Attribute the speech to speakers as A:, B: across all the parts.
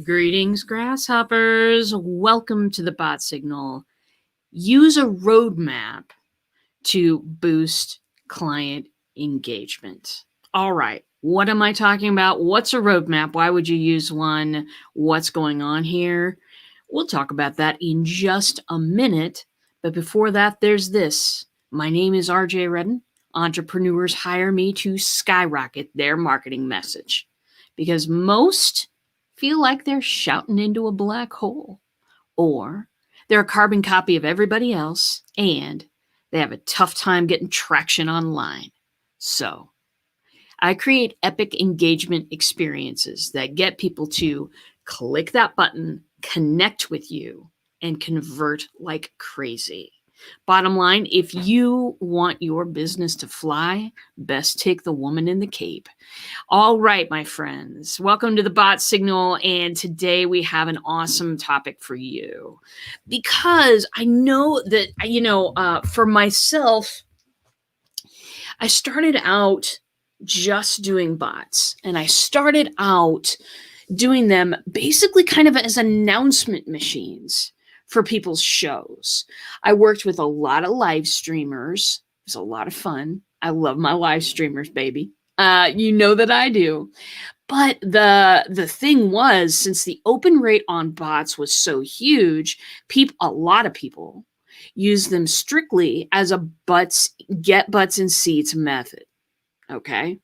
A: Greetings, grasshoppers. Welcome to the Bot Signal. Use a roadmap to boost client engagement. All right, what am I talking about? What's a roadmap? Why would you use one? What's going on here? We'll talk about that in just a minute. But before that, there's this. My name is RJ Redden. Entrepreneurs hire me to skyrocket their marketing message because most feel like they're shouting into a black hole, or they're a carbon copy of everybody else, and they have a tough time getting traction online. So I create epic engagement experiences that get people to click that button, connect with you, and convert like crazy. Bottom line, if you want your business to fly, best take the woman in the cape. All right, my friends, welcome to the Bot Signal. And today we have an awesome topic for you because I know that, for myself, I started out just doing bots, and I started out doing them basically kind of as announcement machines for people's shows. I worked with a lot of live streamers. It was a lot of fun. I love my live streamers, baby. You know that I do. But the thing was, since the open rate on bots was so huge, a lot of people use them strictly as a get butts and seats method. Okay.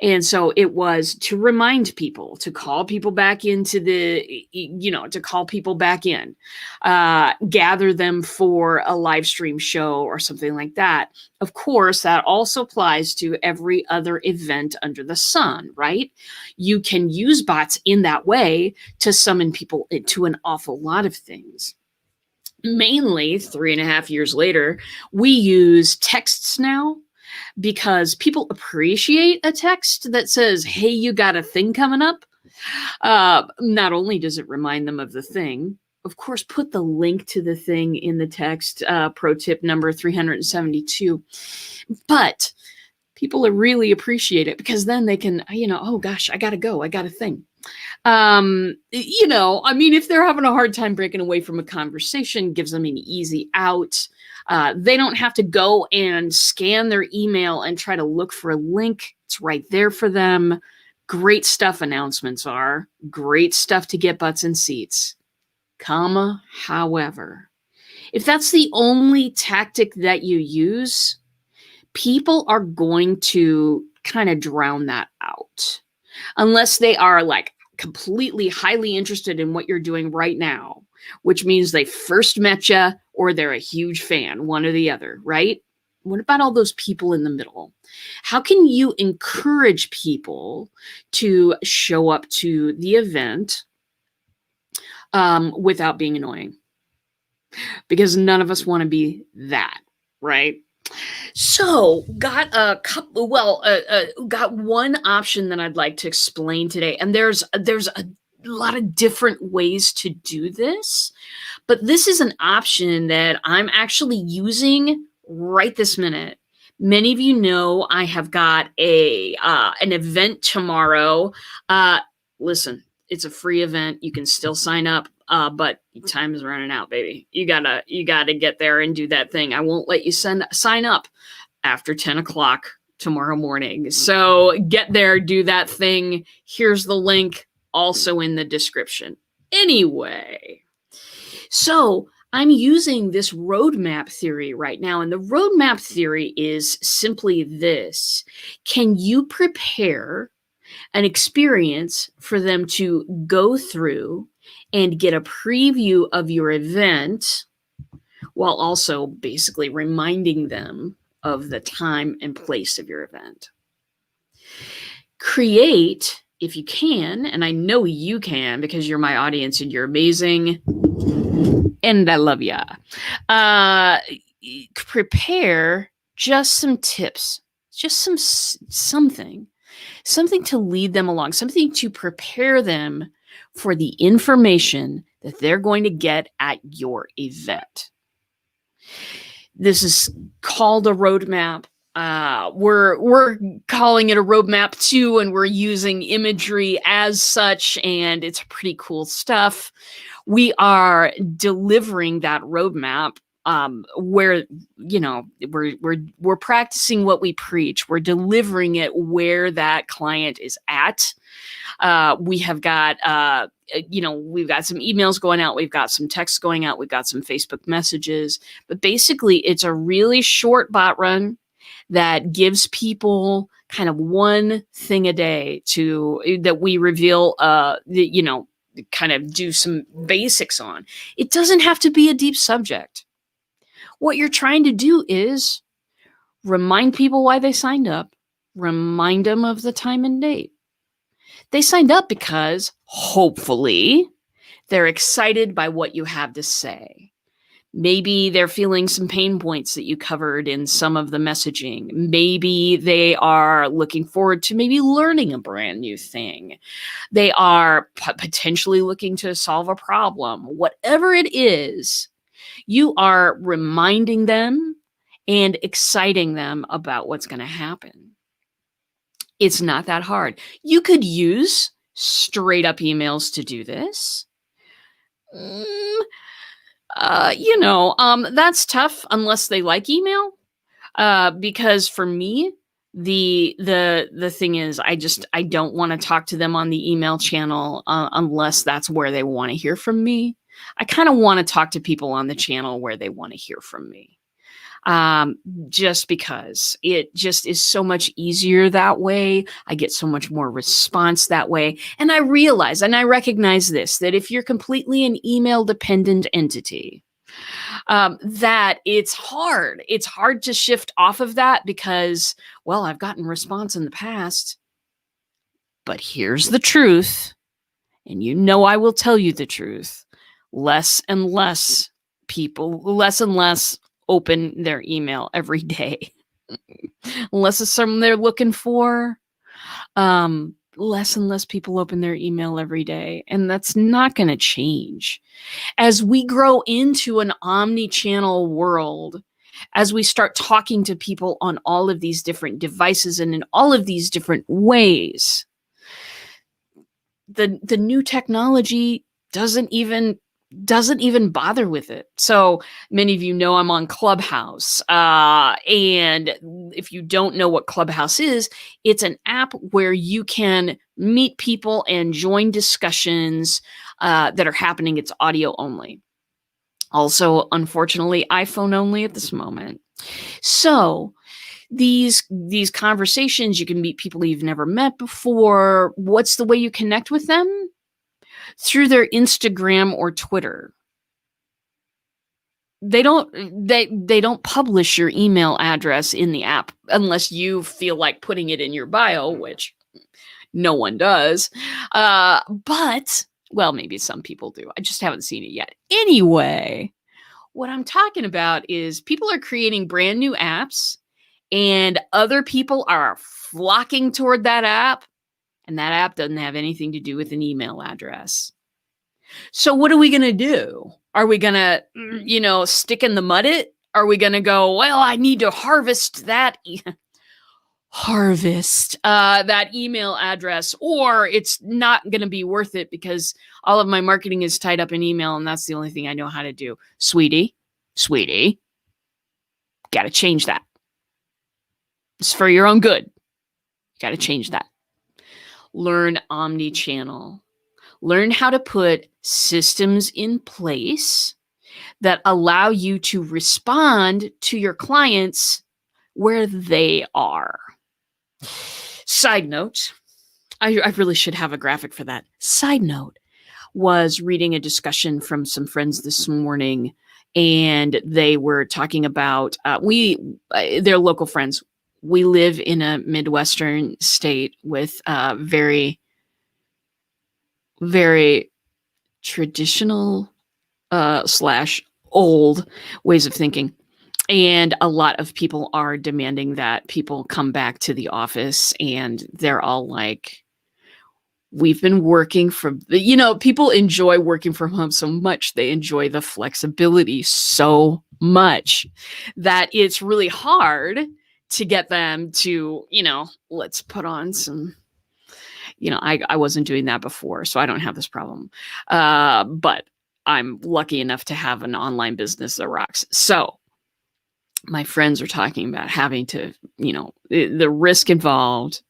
A: And so it was to remind people, to call people back into to call people back in, gather them for a live stream show or something like that. Of course, that also applies to every other event under the sun, right? You can use bots in that way to summon people to an awful lot of things. Mainly 3.5 years later, we use texts now, because people appreciate a text that says, hey, you got a thing coming up. Not only does it remind them of the thing, of course, put the link to the thing in the text, pro tip number 372. But people really appreciate it because then they can, oh gosh, I got to go. I got a thing. If they're having a hard time breaking away from a conversation, gives them an easy out. They don't have to go and scan their email and try to look for a link. It's right there for them. Great stuff announcements are. Great stuff to get butts and seats. However, if that's the only tactic that you use, people are going to kind of drown that out. Unless they are like completely highly interested in what you're doing right now, which means they first met you or they're a huge fan, one or the other, right? What about all those people in the middle? How can you encourage people to show up to the event without being annoying? Because none of us want to be that, right? So got one option that I'd like to explain today. And there's a lot of different ways to do this, but this is an option that I'm actually using right this minute. Many of you know I have got an event tomorrow. Listen, it's a free event. You can still sign up. But time is running out, baby. You gotta get there and do that thing. I won't let you sign up after 10 o'clock tomorrow morning. So get there, do that thing. Here's the link, also in the description. Anyway, so I'm using this roadmap theory right now. And the roadmap theory is simply this. Can you prepare an experience for them to go through and get a preview of your event while also basically reminding them of the time and place of your event? Create, if you can, and I know you can because you're my audience and you're amazing and I love ya. Prepare just some tips, just something to lead them along, something to prepare them for the information that they're going to get at your event. This is called a roadmap. We're calling it a roadmap too, and we're using imagery as such, and it's pretty cool stuff. We are delivering that roadmap where we're practicing what we preach. We're delivering it where that client is at. We have got we've got some emails going out, we've got some texts going out, we've got some Facebook messages, but basically it's a really short bot run that gives people kind of one thing a day that we reveal, kind of do some basics on. It doesn't have to be a deep subject. What you're trying to do is remind people why they signed up, remind them of the time and date. They signed up because hopefully they're excited by what you have to say. Maybe they're feeling some pain points that you covered in some of the messaging. Maybe they are looking forward to maybe learning a brand new thing. They are potentially looking to solve a problem. Whatever it is, you are reminding them and exciting them about what's going to happen. It's not that hard. You could use straight up emails to do this. That's tough unless they like email. Because for me, the thing is, I don't want to talk to them on the email channel unless that's where they want to hear from me. I kind of want to talk to people on the channel where they want to hear from me. Just because it just is so much easier that way. I get so much more response that way. And I realize, and I recognize this, that if you're completely an email dependent entity, that it's hard. It's hard to shift off of that because, well, I've gotten response in the past, but here's the truth. And I will tell you the truth. Less and less open their email every day. Unless it's something they're looking for. Less and less people open their email every day. And that's not going to change. As we grow into an omni-channel world, as we start talking to people on all of these different devices and in all of these different ways, the new technology doesn't even bother with it. So many of you know I'm on Clubhouse. And if you don't know what Clubhouse is, it's an app where you can meet people and join discussions that are happening. It's audio only. Also, unfortunately, iPhone only at this moment. So these conversations, you can meet people you've never met before. What's the way you connect with them? Through their Instagram or Twitter. They don't publish your email address in the app unless you feel like putting it in your bio, which no one does. But, well, maybe some people do. I just haven't seen it yet. Anyway, what I'm talking about is people are creating brand new apps and other people are flocking toward that app. And that app doesn't have anything to do with an email address. So what are we going to do? Are we going to, stick in the mud it? Are we going to go, well, I need to harvest that email address, or it's not going to be worth it because all of my marketing is tied up in email and that's the only thing I know how to do. Sweetie, got to change that. It's for your own good. Got to change that. Learn omni-channel. Learn how to put systems in place that allow you to respond to your clients where they are. Side note, I really should have a graphic for that. Side note, was reading a discussion from some friends this morning, and they were talking about, they're local friends. We live in a Midwestern state with very, very traditional / old ways of thinking. And a lot of people are demanding that people come back to the office, and they're all like, we've been working from, people enjoy working from home so much. They enjoy the flexibility so much that it's really hard to get them to, let's put on some, I wasn't doing that before, so I don't have this problem. But I'm lucky enough to have an online business that rocks. So my friends are talking about having to, the risk involved,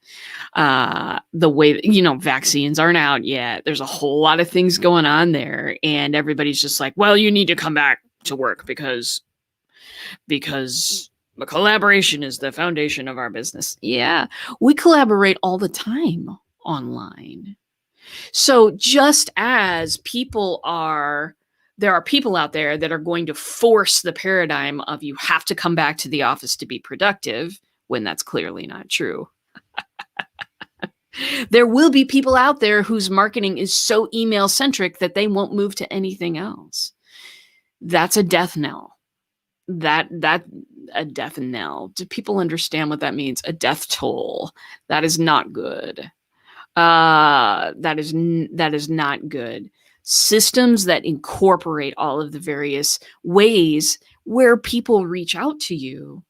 A: the way that, vaccines aren't out yet. There's a whole lot of things going on there. And everybody's just like, well, you need to come back to work because the collaboration is the foundation of our business. Yeah, we collaborate all the time online. So just as there are people out there that are going to force the paradigm of you have to come back to the office to be productive, when that's clearly not true. There will be people out there whose marketing is so email centric that they won't move to anything else. That's a death knell. That a death knell. Do people understand what that means? A death toll. That is not good. That is not good. Systems that incorporate all of the various ways where people reach out to you,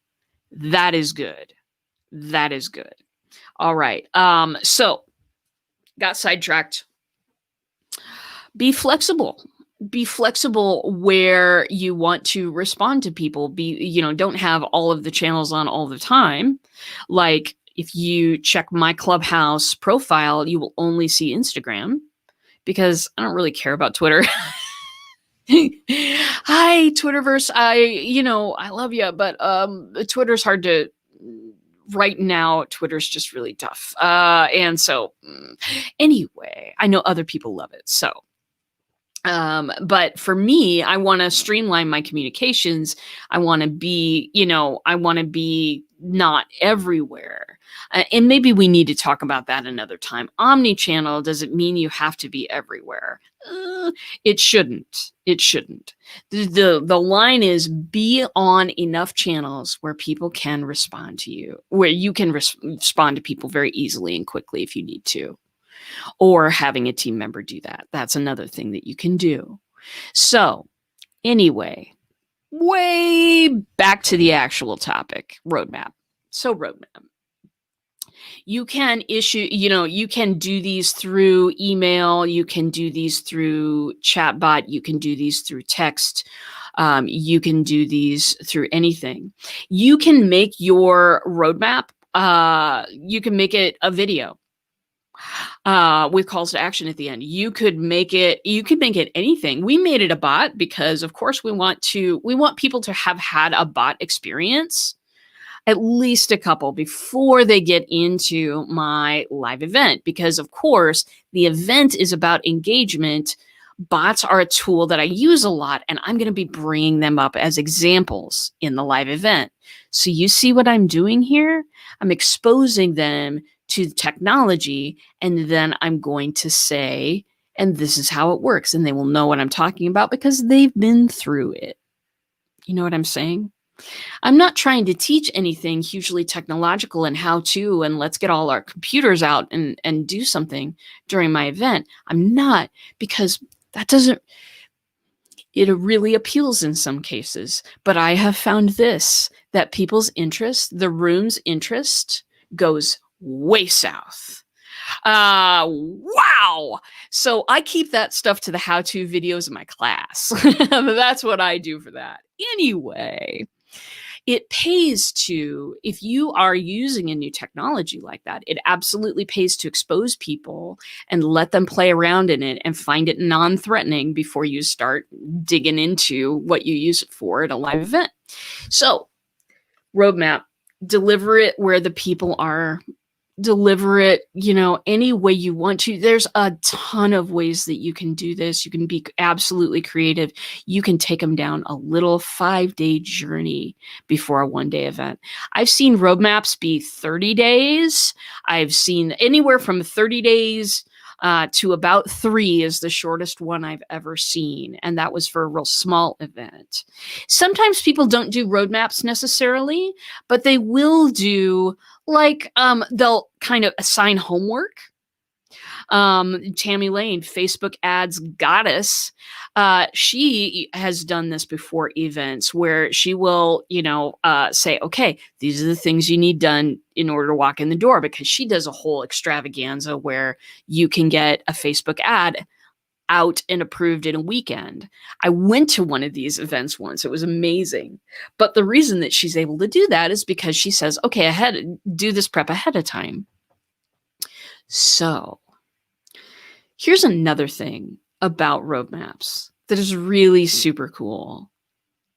A: that is good. That is good. All right. So got sidetracked. Be flexible. Be flexible where you want to respond to people. Don't have all of the channels on all the time. Like if you check my Clubhouse profile, you will only see Instagram because I don't really care about Twitter. Hi, Twitterverse. I love you, but Twitter's hard to. Right now, Twitter's just really tough. And so anyway, I know other people love it. So, but for me, I want to streamline my communications. I want to be not everywhere. And maybe we need to talk about that another time. Omnichannel doesn't mean you have to be everywhere. It shouldn't. It shouldn't. The line is be on enough channels where people can respond to you, where you can respond to people very easily and quickly if you need to, or having a team member do that. That's another thing that you can do. So anyway, way back to the actual topic, roadmap. So roadmap. You can you can do these through email. You can do these through chatbot. You can do these through text. You can do these through anything. You can make your roadmap. You can make it a video with calls to action at the end. You could make it anything. We made it a bot because of course we want people to have had a bot experience, at least a couple, before they get into my live event, because of course the event is about engagement. Bots are a tool that I use a lot, and I'm going to be bringing them up as examples in the live event. So you see what I'm doing here? I'm exposing them to technology, and then I'm going to say, and this is how it works, and they will know what I'm talking about because they've been through it. You know what I'm saying? I'm not trying to teach anything hugely technological and how to, and let's get all our computers out and do something during my event. I'm not, because it really appeals in some cases. But I have found that people's interest, the room's interest, goes way south. Wow. So I keep that stuff to the how-to videos in my class. That's what I do for that. Anyway, it pays to, if you are using a new technology like that, it absolutely pays to expose people and let them play around in it and find it non-threatening before you start digging into what you use it for at a live event. So, roadmap, deliver it where the people are. Deliver it, any way you want to. There's a ton of ways that you can do this. You can be absolutely creative. You can take them down a little 5-day journey before a 1-day event. I've seen roadmaps be 30 days. I've seen anywhere from 30 days to about 3 is the shortest one I've ever seen. And that was for a real small event. Sometimes people don't do roadmaps necessarily, but they will do they'll kind of assign homework. Tammy Lane, Facebook ads goddess. She has done this before events where she will, say, okay, these are the things you need done in order to walk in the door, because she does a whole extravaganza where you can get a Facebook ad out and approved in a weekend. I went to one of these events once. It was amazing. But the reason that she's able to do that is because she says, okay, do this prep ahead of time. So here's another thing about roadmaps that is really super cool.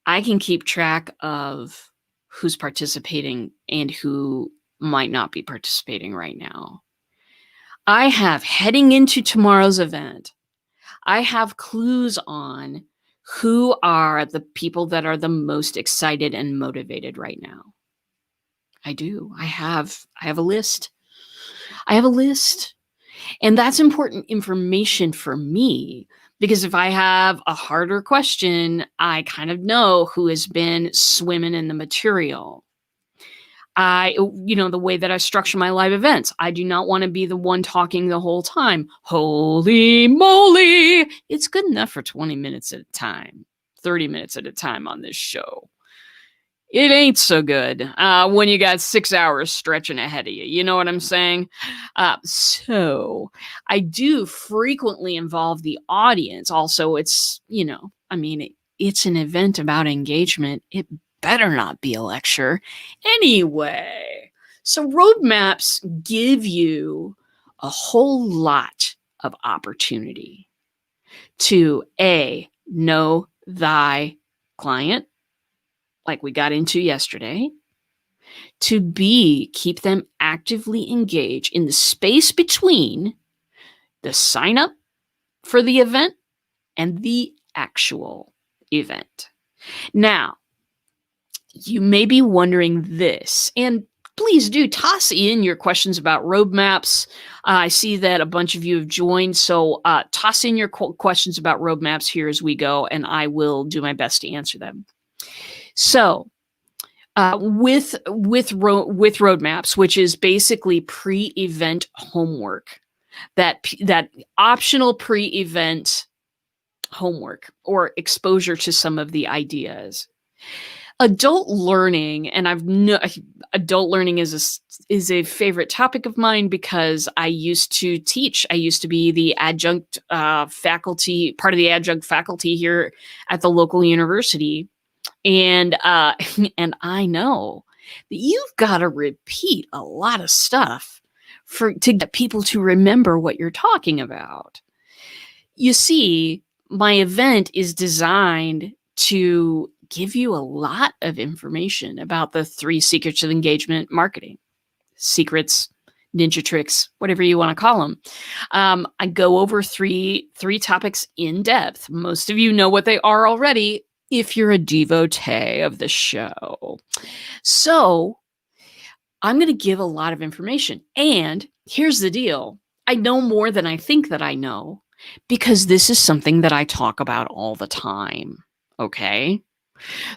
A: I can keep track of who's participating and who might not be participating right now. I have, heading into tomorrow's event, I have clues on who are the people that are the most excited and motivated right now. I do. I have a list. I have a list. And that's important information for me, because if I have a harder question, I kind of know who has been swimming in the material. The way that I structure my live events, I do not want to be the one talking the whole time. Holy moly! It's good enough for 20 minutes at a time, 30 minutes at a time on this show. It ain't so good when you got 6 hours stretching ahead of you. You know what I'm saying? So I do frequently involve the audience. Also, it's an event about engagement. It better not be a lecture. Anyway, so roadmaps give you a whole lot of opportunity to A, know thy client, like we got into yesterday, to B, keep them actively engaged in the space between the sign up for the event and the actual event. Now, you may be wondering this, and please do toss in your questions about roadmaps. I see that a bunch of you have joined, so toss in your questions about roadmaps here as we go, and I will do my best to answer them. So, with roadmaps, which is basically pre-event homework, that optional pre-event homework or exposure to some of the ideas. Adult learning, and adult learning is a favorite topic of mine because I used to teach. I used to be the adjunct faculty, part of the adjunct faculty here at the local university. And and I know that you've got to repeat a lot of stuff to get people to remember what you're talking about. You see, my event is designed to give you a lot of information about the 3 secrets of engagement marketing. Secrets, ninja tricks, whatever you want to call them. I go over three topics in depth. Most of you know what they are already if you're a devotee of the show. So I'm going to give a lot of information. And here's the deal. I know more than I think that I know, because this is something that I talk about all the time. Okay?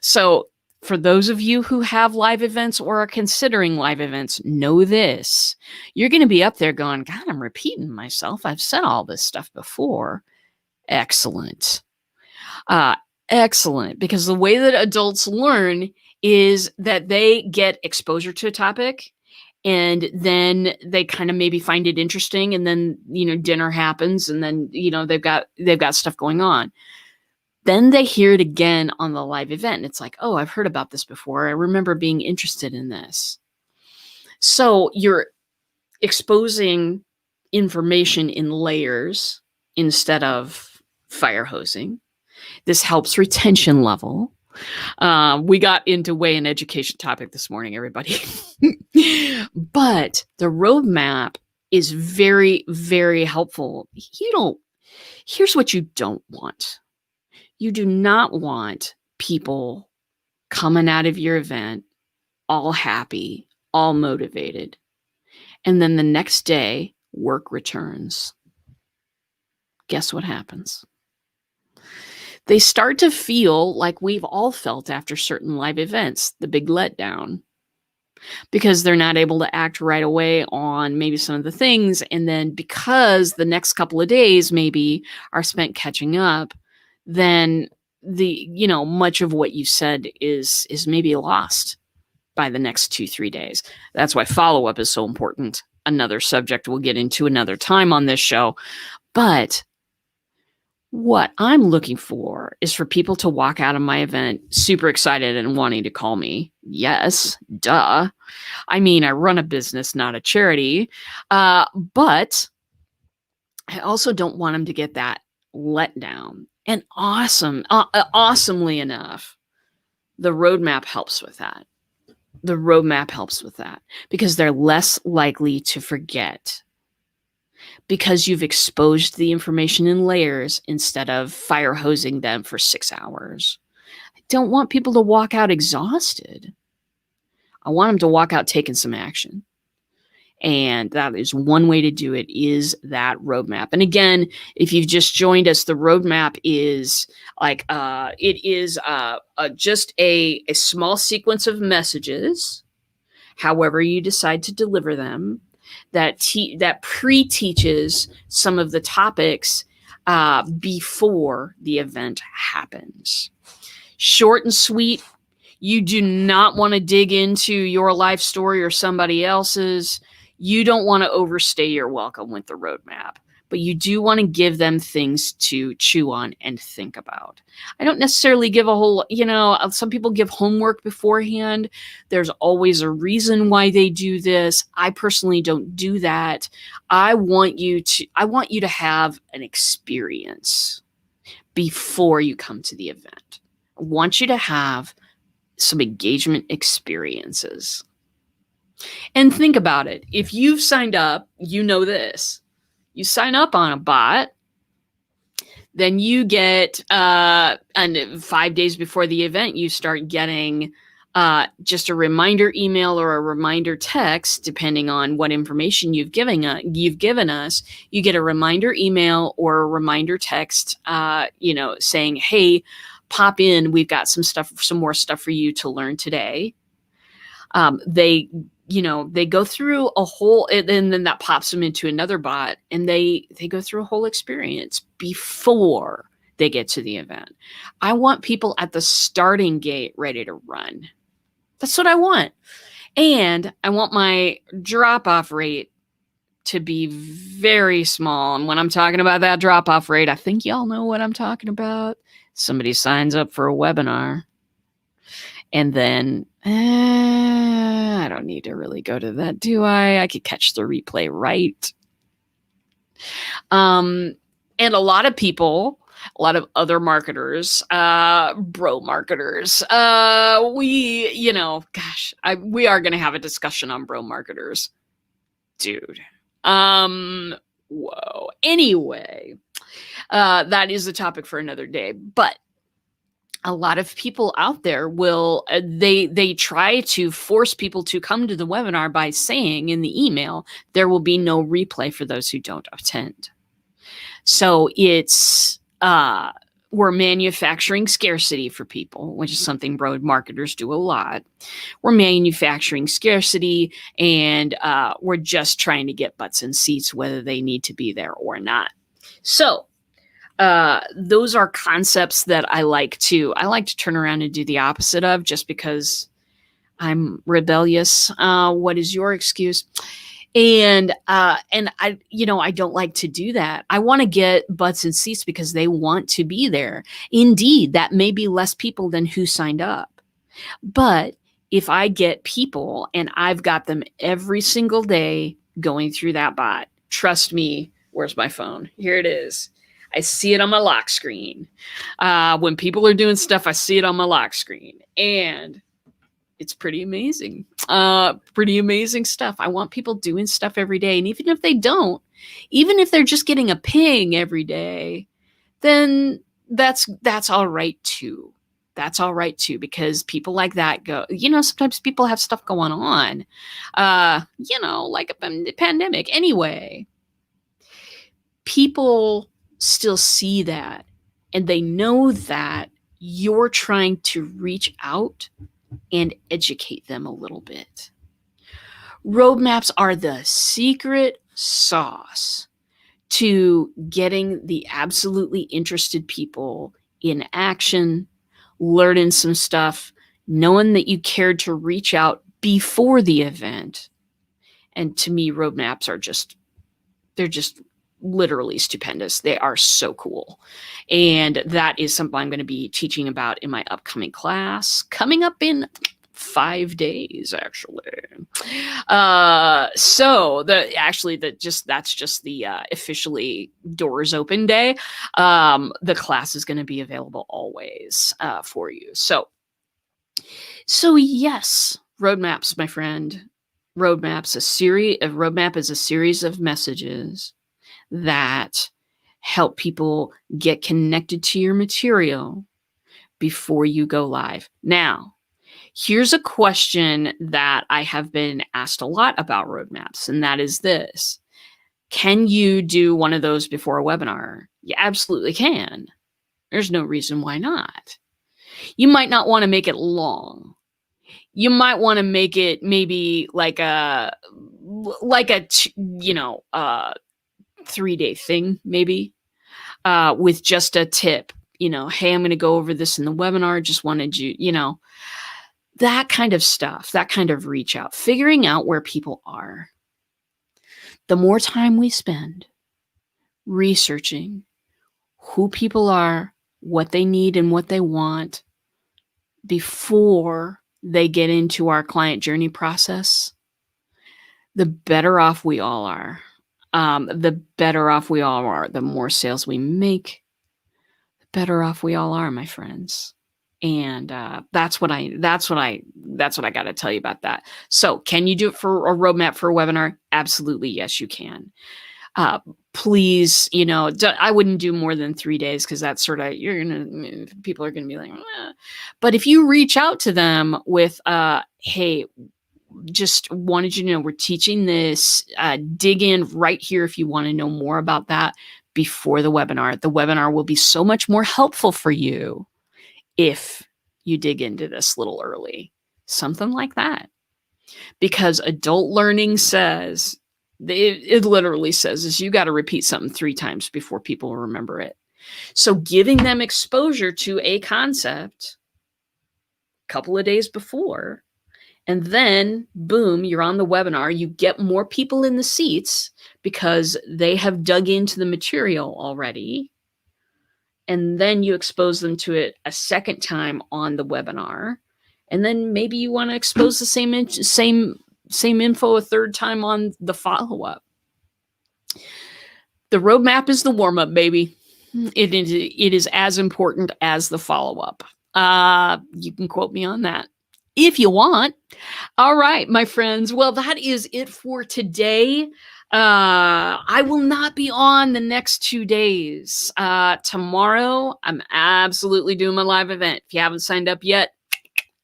A: So for those of you who have live events or are considering live events, know this. You're going to be up there going, God, I'm repeating myself. I've said all this stuff before. Excellent. Excellent. Because the way that adults learn is that they get exposure to a topic, and then they kind of maybe find it interesting, and then, dinner happens, and then, they've got stuff going on. Then they hear it again on the live event. And it's like, oh, I've heard about this before. I remember being interested in this. So you're exposing information in layers instead of fire hosing. This helps retention level. We got into way an education topic this morning, everybody. But the roadmap is very, very helpful. Here's what you don't want. You do not want people coming out of your event all happy, all motivated, and then the next day work returns. Guess what happens? They start to feel like we've all felt after certain live events, the big letdown. because they're not able to act right away on maybe some of the things. And then because the next couple of days maybe are spent catching up, then much of what you said is maybe lost by the next 2-3 days. That's why follow-up is so important. Another subject we'll get into another time on this show. But what I'm looking for is for people to walk out of my event super excited and wanting to call me. Yes, duh. I mean, I run a business, not a charity. But I also don't want them to get that letdown. And awesomely enough, the roadmap helps with that. The roadmap helps with that because they're less likely to forget, because you've exposed the information in layers instead of fire hosing them for 6 hours. I don't want people to walk out exhausted. I want them to walk out taking some action. And that is one way to do it, is that roadmap. And again, if you've just joined us, the roadmap is like just a small sequence of messages, however you decide to deliver them, that pre-teaches some of the topics before the event happens. Short and sweet. You do not want to dig into your life story or somebody else's. You don't want to overstay your welcome with the roadmap, but you do want to give them things to chew on and think about. I don't necessarily give a whole, some people give homework beforehand. There's always a reason why they do this. I personally don't do that. I want you to have an experience before you come to the event. I want you to have some engagement experiences. And think about it. If you've signed up, you know this. You sign up on a bot, then you get, and 5 days before the event, you start getting just a reminder email or a reminder text, depending on what information you've given us. You get a reminder email or a reminder text, saying, "Hey, pop in. We've got some more stuff for you to learn today." They go through a whole, and then that pops them into another bot, and they go through a whole experience before they get to the event. I want people at the starting gate ready to run. That's what I want. And I want my drop-off rate to be very small. And when I'm talking about that drop-off rate, I think y'all know what I'm talking about. Somebody signs up for a webinar, and then I don't need to really go to that, do I? I could catch the replay, right? And a lot of people, a lot of other marketers, bro marketers, we are going to have a discussion on bro marketers. Dude. Whoa. Anyway, that is a topic for another day. But a lot of people out there will, they try to force people to come to the webinar by saying in the email, there will be no replay for those who don't attend. So it's, we're manufacturing scarcity for people, which is something bro marketers do a lot. We're manufacturing scarcity, and we're just trying to get butts in seats, whether they need to be there or not. So those are concepts that I like to turn around and do the opposite of, just because I'm rebellious. What is your excuse? And I don't like to do that. I want to get butts in seats because they want to be there. Indeed, that may be less people than who signed up. But if I get people and I've got them every single day going through that bot, trust me, where's my phone? Here it is. I see it on my lock screen. When people are doing stuff, I see it on my lock screen. And it's pretty amazing. Pretty amazing stuff. I want people doing stuff every day. And even if they don't, even if they're just getting a ping every day, then that's all right too. That's all right too, because people like that go, sometimes people have stuff going on, like a pandemic. Anyway, people still see that, and they know that you're trying to reach out and educate them a little bit. Roadmaps are the secret sauce to getting the absolutely interested people in action, learning some stuff, knowing that you cared to reach out before the event. And to me, roadmaps are they're just literally stupendous. They are so cool. And that is something I'm going to be teaching about in my upcoming class coming up in 5 days, actually. So that's just the officially doors open day. The class is going to be available always for you. So yes, roadmaps, my friend. Roadmap is a series of messages that help people get connected to your material before you go live. Now, here's a question that I have been asked a lot about roadmaps, and that is this. Can you do one of those before a webinar? You absolutely can. There's no reason why not. You might not want to make it long. You might want to make it maybe like a 3-day thing, maybe, with just a tip. Hey, I'm going to go over this in the webinar. Just wanted you, that kind of stuff, that kind of reach out, figuring out where people are. The more time we spend researching who people are, what they need and what they want before they get into our client journey process, the better off we all are. The better off we all are. The more sales we make, the better off we all are, my friends. And that's what I got to tell you about that. So, can you do it for a roadmap for a webinar? Absolutely, yes, you can. Please, I wouldn't do more than 3 days because that's sort of people are gonna be like, eh. But if you reach out to them with, hey, just wanted you to know we're teaching this. Dig in right here if you want to know more about that before the webinar. The webinar will be so much more helpful for you if you dig into this a little early. Something like that. Because adult learning says, it literally says is you got to repeat something 3 times before people remember it. So giving them exposure to a concept a couple of days before, and then boom, you're on the webinar, you get more people in the seats because they have dug into the material already. And then you expose them to it a second time on the webinar. And then maybe you want to expose the same info a third time on the follow-up. The roadmap is the warm-up, baby. It is as important as the follow-up. You can quote me on that if you want. All right, my friends. Well, that is it for today. I will not be on the next 2 days. Tomorrow, I'm absolutely doing my live event. If you haven't signed up yet,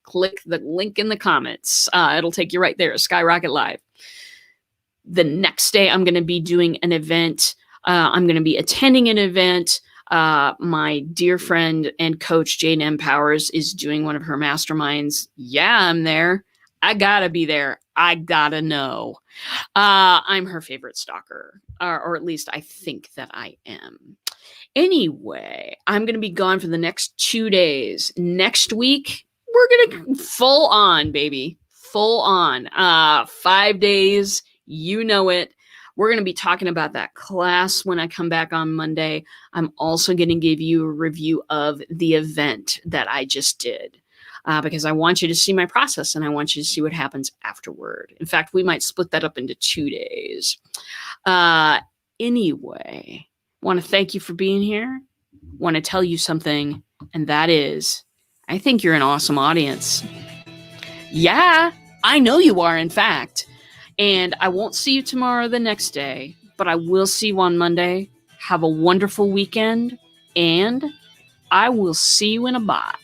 A: click the link in the comments. It'll take you right there, Skyrocket Live. The next day, I'm going to be doing an event. I'm going to be attending an event. My dear friend and coach, Jane M. Powers, is doing one of her masterminds. Yeah, I'm there. I gotta be there. I gotta know. I'm her favorite stalker, or at least I think that I am. Anyway, I'm going to be gone for the next 2 days. Next week, we're going to full on, baby. Full on. 5 days. You know it. We're going to be talking about that class when I come back on Monday. I'm also going to give you a review of the event that I just did. Because I want you to see my process and I want you to see what happens afterward. In fact, we might split that up into 2 days. Anyway, want to thank you for being here. Want to tell you something, and that is, I think you're an awesome audience. Yeah, I know you are, in fact. And I won't see you tomorrow or the next day, but I will see you on Monday. Have a wonderful weekend, and I will see you in a bot.